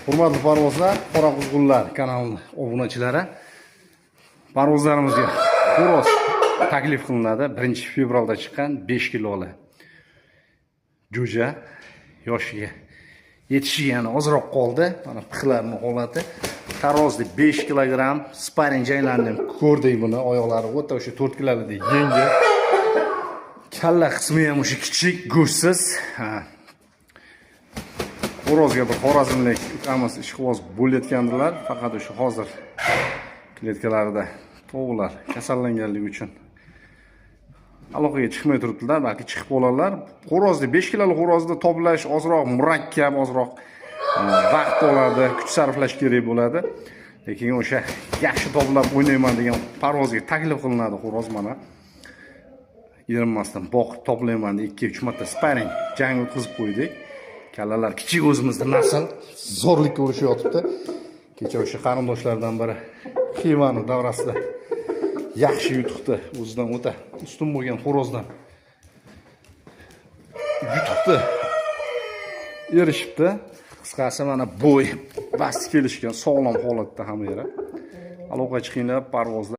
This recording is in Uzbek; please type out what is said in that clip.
Hurmatli parvozlar, Qora Quzg'unlar kanali obunachilari. Parvozlarimizga xo'roz taklif qilinadi. 1-fevralda chiqqan 5 kiloli jo'ja yoshiga yetishiga yana ozroq qoldi. Mana pixlarning holati. Tarozda 5 kilogramm sparing janglarni ko'rdik buni. Oyoqlari o'ta o'sha 4 kilodek yengil. Kalla qismi ham o'sha kichik, go'shtsiz. Xo'rozga bir xorazmlik ukamiz ishqiboz bo'layotgandilar. Faqat o'sha hozir kletkalarida tovuqlar kasallanganligi uchun aloqaga chiqmay turibdilar. Balki chiqib qolarlar. Xo'rozni 5 kiloli xo'rozni toplash ozroq murakkab, ozroq vaqt oladi, kuch sarflash kerak bo'ladi. Lekin o'sha yaxshi toblab o'ynayman degan parvozga taklif qilinadi xo'roz mana. Yerinmasdan boqib toplayman deb 2-3 marta sparing jang o'tkazib qo'ydik. Kallalar kichik o'zimizda nasl zo'rlikka urishayotibdi. Kecha o'sha qarindoshlardan biri Xivani davrasida yaxshi yutuqdi. O'zidan o'ta ustun bo'lgan xo'rozdan yutuqdi erishibdi. Qisqasi mana bo'y basti kelishgan, sog'lom holatda hamma yeri. Aloqa chiqinglar parvozlar.